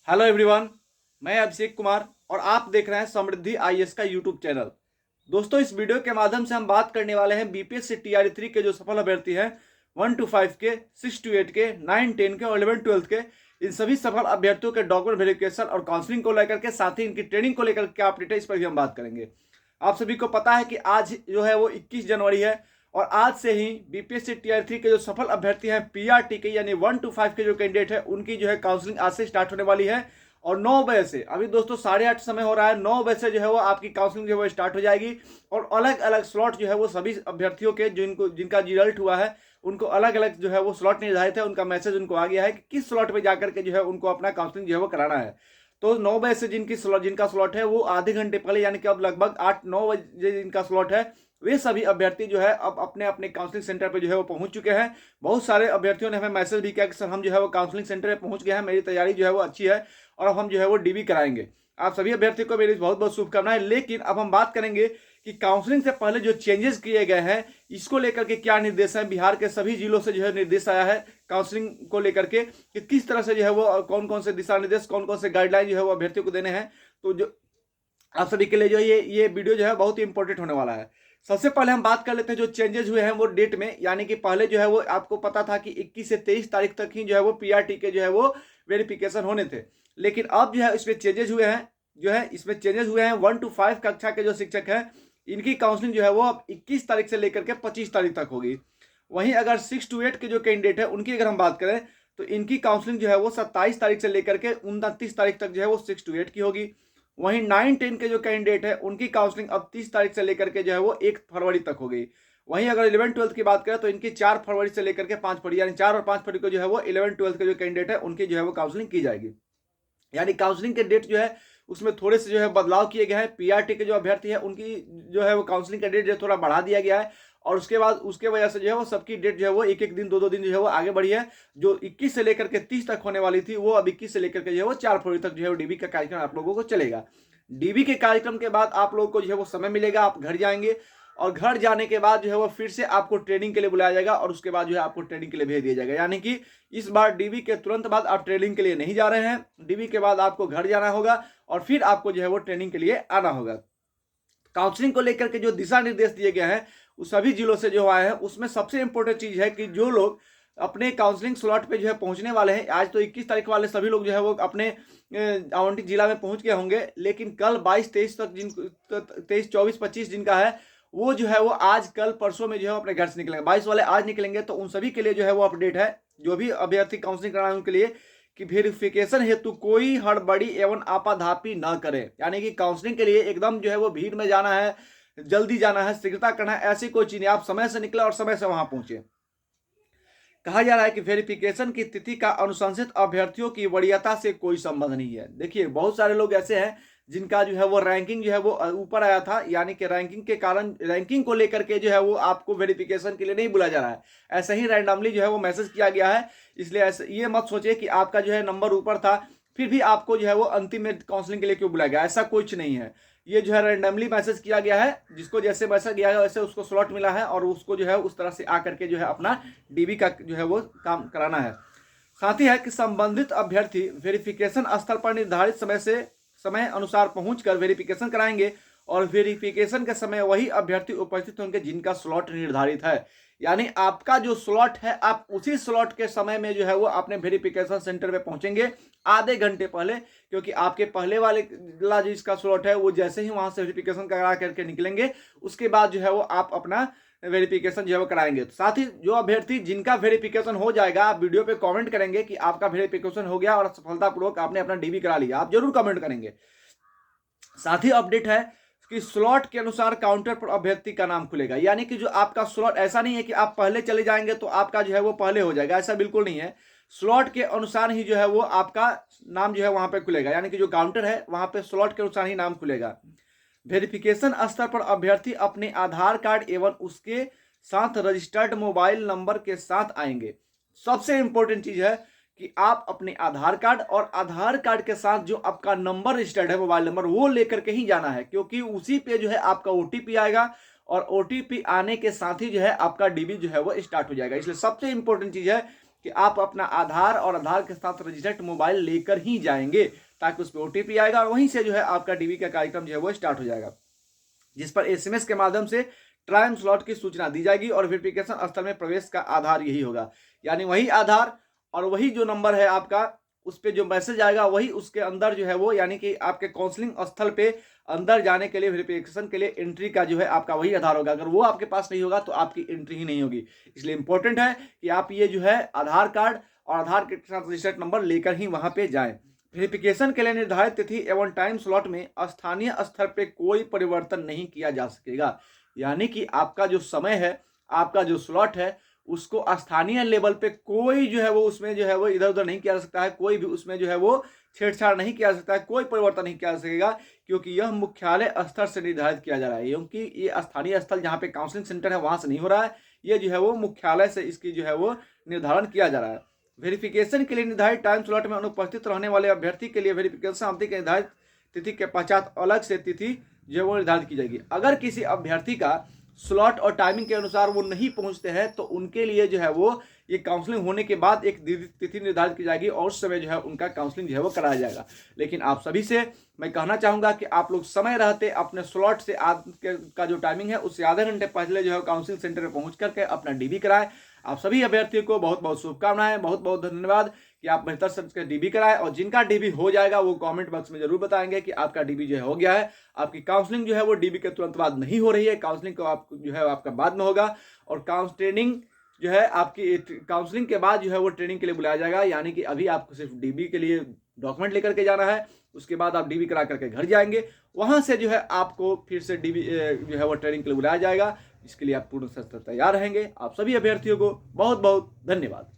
Hello everyone, मैं अभिषेक कुमार और आप देख रहे हैं समृद्धि आईएएस का यूट्यूब चैनल। दोस्तों, इस वीडियो के माध्यम से हम बात करने वाले हैं बीपीएससी टीआरई 3 के जो सफल अभ्यर्थी हैं 1 to 5 के, 6 to 8 के, 9, 10 के और 11, 12 के, इन सभी सफल अभ्यर्थियों के डॉक्यूमेंट वेरिफिकेशन और काउंसलिंग को लेकर के, साथ ही इनकी ट्रेनिंग को लेकर क्या अपडेट है, इस पर भी हम बात करेंगे। आप सभी को पता है कि आज जो है वो 21 जनवरी है और आज से ही बीपीएससी टीआरई 3 के जो सफल अभ्यर्थी हैं पीआरटी के यानी 1 to 5 के जो कैंडिडेट है उनकी जो है काउंसलिंग आज से स्टार्ट होने वाली है। और 9 बजे से, अभी दोस्तों 8:30 समय हो रहा है, 9 बजे से जो है वो आपकी काउंसलिंग जो है वो स्टार्ट हो जाएगी। और अलग अलग स्लॉट जो है वो सभी अभ्यर्थियों के जिनका रिजल्ट हुआ है उनको अलग अलग जो है वो स्लॉट निर्धारित है, उनका मैसेज उनको आ गया है कि किस स्लॉट पे जाकर के जो है उनको अपना काउंसलिंग जो है वो कराना है। तो 9 बजे से जिनका स्लॉट है वो आधे घंटे पहले यानी कि अब लगभग 8-9 बजे जिनका स्लॉट है वे सभी अभ्यर्थी जो है अब अपने अपने काउंसलिंग सेंटर पर जो है वो पहुंच चुके हैं। बहुत सारे अभ्यर्थियों ने हमें मैसेज भी किया कि सर हम जो है वो काउंसलिंग सेंटर पर पहुंच गए हैं, मेरी तैयारी जो है वो अच्छी है और अब हम जो है वो डीबी कराएंगे। आप सभी अभ्यर्थियों को मेरी बहुत बहुत शुभकामनाएं। लेकिन अब हम बात करेंगे कि काउंसलिंग से पहले जो चेंजेस किए गए हैं इसको लेकर के क्या निर्देश है। बिहार के सभी जिलों से जो है निर्देश आया है काउंसलिंग को लेकर के कि किस तरह से जो है वो कौन कौन से दिशा निर्देश, कौन कौन से गाइडलाइन जो है वो अभ्यर्थियों को देने हैं। तो जो आप सभी के लिए जो ये वीडियो जो है बहुत ही इंपॉर्टेंट होने वाला है। सबसे पहले हम बात कर लेते हैं जो चेंजेस हुए हैं वो डेट में, यानी कि पहले जो है वो आपको पता था कि 21 से 23 तारीख तक ही जो है वो पीआरटी के जो है वो वेरिफिकेशन होने थे। लेकिन अब जो है इसमें चेंजेस हुए हैं, जो है इसमें चेंजेस हुए हैं 1 to 5 कक्षा के जो शिक्षक हैं इनकी काउंसलिंग जो है वो अब 21 तारीख से लेकर के 25 तारीख तक होगी। वहीं अगर 6 to 8 के जो कैंडिडेट है उनकी अगर हम बात करें तो इनकी काउंसलिंग जो है वो 27 तारीख से लेकर के 29 तारीख तक जो है वो 6 to 8 की होगी। वहीं 9-10 के जो कैंडिडेट है उनकी काउंसलिंग अब 30 तारीख से लेकर के जो है वो 1 फरवरी तक हो गई। वहीं अगर 11-12 की बात करें तो इनकी 4 फरवरी से लेकर के 5 फरवरी यानी 4 और 5 फरवरी को जो है वो 11-12 के जो कैंडिडेट है उनकी जो है वो काउंसलिंग की जाएगी। यानी काउंसलिंग के डेट जो है उसमें थोड़े से जो है बदलाव किए गए हैं। पीआरटी के जो अभ्यर्थी है उनकी जो है वो काउंसलिंग का डेट जो है थोड़ा बढ़ा दिया गया है और उसके बाद उसके वजह से जो है वो सबकी डेट जो है वो एक एक दिन 2-2 दिन जो है वो आगे बढ़ी है। जो 21 से लेकर के 30 तक होने वाली थी वो अब 21 से लेकर के जो है वो 4 फरवरी तक जो है वो डीबी का कार्यक्रम आप लोगों को चलेगा। डीबी के कार्यक्रम के बाद आप लोगों को जो है वो समय मिलेगा, आप घर जाएंगे और घर जाने के बाद जो है वो फिर से आपको ट्रेनिंग के लिए बुलाया जाएगा और उसके बाद जो है आपको ट्रेनिंग के लिए भेज दिया जाएगा। यानी कि इस बार डीबी के तुरंत बाद आप ट्रेनिंग के लिए नहीं जा रहे हैं, डीबी के बाद आपको घर जाना होगा और फिर आपको जो है वो ट्रेनिंग के लिए आना होगा। काउंसलिंग को लेकर के जो दिशा निर्देश दिए गए हैं उस सभी जिलों से जो आए हैं उसमें सबसे इंपॉर्टेंट चीज है कि जो लोग अपने काउंसलिंग स्लॉट पे जो है पहुंचने वाले हैं, आज तो 21 तारीख वाले सभी लोग जो है वो अपने आवंटित जिला में पहुंच गए होंगे, लेकिन कल 22-23 तक जिन 23-24-25 जिनका है वो जो है वो आज कल परसों में जो है अपने घर से निकलेंगे। 22 वाले आज निकलेंगे तो उन सभी के लिए जो है वो अपडेट है, जो भी अभ्यर्थी काउंसलिंग कराना है उनके लिए, कि वेरिफिकेशन हेतु कोई हड़बड़ी एवं आपाधापी न करें। यानी कि काउंसलिंग के लिए एकदम जो है वो भीड़ में जाना है, जल्दी जाना है, शीघ्रता करना है, ऐसी कोई चीज नहीं। आप समय से निकले और समय से वहां पहुंचे। कहा जा रहा है कि वेरिफिकेशन की तिथि का अनुशंसित अभ्यर्थियों की वरीयता से कोई संबंध नहीं है। देखिए, बहुत सारे लोग ऐसे हैं जिनका जो है वो रैंकिंग जो है वो ऊपर आया था, यानी कि रैंकिंग के कारण रैंकिंग को लेकर के जो है वो आपको वेरिफिकेशन के लिए नहीं बुलाया जा रहा है, ऐसे ही रैंडमली जो है वो मैसेज किया गया है। इसलिए ऐसे ये मत सोचिए कि आपका जो है नंबर ऊपर था फिर भी आपको जो है वो अंतिम में काउंसलिंग के लिए क्यों बुलाया गया, ऐसा कुछ नहीं है। ये जो है रैंडमली मैसेज किया गया है, जिसको जैसे मैसेज गया है वैसे उसको स्लॉट मिला है और उसको जो है उस तरह से आकर के जो है अपना डीबी का जो है वो काम कराना है। साथ ही है कि संबंधित अभ्यर्थी वेरिफिकेशन स्थल पर निर्धारित समय अनुसार पहुंचकर वेरिफिकेशन कराएंगे और वेरिफिकेशन के समय वही अभ्यर्थी उपस्थित होंगे जिनका स्लॉट निर्धारित है। यानी आपका जो स्लॉट है आप उसी स्लॉट के समय में जो है वो अपने वेरिफिकेशन सेंटर पे पहुंचेंगे आधे घंटे पहले, क्योंकि आपके पहले वाला जिसका स्लॉट है वो जैसे ही वहां से वेरिफिकेशन करा करके निकलेंगे उसके बाद जो है वो आप अपना वेरिफिकेशन जो है वो कराएंगे। साथ ही जो अभ्यर्थी जिनका वेरिफिकेशन हो जाएगा आप वीडियो पे कमेंट करेंगे कि आपका वेरिफिकेशन हो गया और सफलतापूर्वक आपने अपना डीबी करा लिया, आप जरूर कमेंट करेंगे। साथ ही अपडेट है कि स्लॉट के अनुसार काउंटर पर अभ्यर्थी का नाम खुलेगा। यानी कि जो आपका स्लॉट, ऐसा नहीं है कि आप पहले चले जाएंगे तो आपका जो है वो पहले हो जाएगा, ऐसा बिल्कुल नहीं है। स्लॉट के अनुसार ही जो है वो आपका नाम जो है वहां पे खुलेगा, यानी कि जो काउंटर है वहां पे स्लॉट के अनुसार ही नाम खुलेगा। वेरिफिकेशन स्तर पर अभ्यर्थी अपने आधार कार्ड एवं उसके साथ रजिस्टर्ड मोबाइल नंबर के साथ आएंगे। सबसे इंपॉर्टेंट चीज है कि आप अपने आधार कार्ड और आधार कार्ड के साथ जो आपका नंबर रजिस्टर्ड है मोबाइल नंबर वो लेकर के ही जाना है, क्योंकि उसी पे जो है आपका ओटीपी आएगा और ओटीपी आने के साथ ही जो है आपका डीबी जो है वो स्टार्ट हो जाएगा। इसलिए सबसे इंपॉर्टेंट चीज है कि आप अपना आधार और आधार के साथ रजिस्टर्ड मोबाइल लेकर ही जाएंगे, ताकि उस पर OTP आएगा और वहीं से जो है आपका DB का कार्यक्रम जो है वो स्टार्ट हो जाएगा, जिस पर SMS के माध्यम से टाइम स्लॉट की सूचना दी जाएगी और वेरिफिकेशन स्थल में प्रवेश का आधार यही होगा। यानी वही आधार और वही जो नंबर है आपका, उस पर जो मैसेज आएगा वही उसके अंदर जो है वो, यानी कि आपके काउंसलिंग स्थल पे अंदर जाने के लिए वेरिफिकेशन के लिए एंट्री का जो है आपका वही आधार होगा। अगर वो आपके पास नहीं होगा तो आपकी एंट्री ही नहीं होगी। इसलिए इंपॉर्टेंट है कि आप ये जो है आधार कार्ड और आधार के साथ रजिस्टर्ड नंबर लेकर ही वहां पे जाएं। वेरिफिकेशन के लिए निर्धारित तिथि एवं टाइम स्लॉट में स्थानीय स्तर पे कोई परिवर्तन नहीं किया जा सकेगा। यानी कि आपका जो समय है, आपका जो स्लॉट है, उसको स्थानीय लेवल पे कोई जो है वो उसमें जो है वो इधर उधर नहीं किया जा सकता है, कोई भी उसमें जो है वो छेड़छाड़ नहीं किया जा सकता है, कोई परिवर्तन नहीं किया जा सकेगा, क्योंकि यह मुख्यालय स्तर से निर्धारित किया जा रहा है। क्योंकि ये स्थानीय स्थल जहाँ पे काउंसलिंग सेंटर है वहां से नहीं हो रहा है, ये जो है वो मुख्यालय से इसकी जो है वो निर्धारण किया जा रहा है। वेरिफिकेशन के लिए निर्धारित टाइम स्लॉट में अनुपस्थित रहने वाले अभ्यर्थी के लिए वेरिफिकेशन अवधि के निर्धारित तिथि के पश्चात अलग से तिथि जो है वो निर्धारित की जाएगी। अगर किसी अभ्यर्थी का स्लॉट और टाइमिंग के अनुसार वो नहीं पहुंचते हैं तो उनके लिए जो है वो ये काउंसलिंग होने के बाद एक तिथि निर्धारित की जाएगी और उस समय जो है उनका काउंसलिंग जो है वो कराया जाएगा। लेकिन आप सभी से मैं कहना चाहूंगा कि आप लोग समय रहते अपने स्लॉट से का जो टाइमिंग है उससे आधे घंटे पहले जो है काउंसलिंग सेंटर में पहुंच करके अपना DB कराएं। आप सभी अभ्यर्थियों को बहुत बहुत शुभकामनाएं, बहुत बहुत धन्यवाद कि आप बेहतर से DB कराएं। और जिनका DB हो जाएगा वो कमेंट बॉक्स में जरूर बताएंगे कि आपका DB जो है हो गया है। आपकी काउंसलिंग जो है वो DB के तुरंत बाद नहीं हो रही है, काउंसलिंग को आप जो है आपका बाद में होगा। और ट्रेनिंग जो है आपकी काउंसलिंग के बाद जो है वो ट्रेनिंग के लिए बुलाया जाएगा। यानी कि अभी आपको सिर्फ DB के लिए डॉक्यूमेंट लेकर के जाना है, उसके बाद आप DB करा करके घर जाएंगे, वहां से जो है आपको फिर से DB जो है वो ट्रेनिंग के लिए बुलाया जाएगा। इसके लिए आप पूर्ण तैयार रहेंगे। आप सभी अभ्यर्थियों को बहुत बहुत धन्यवाद।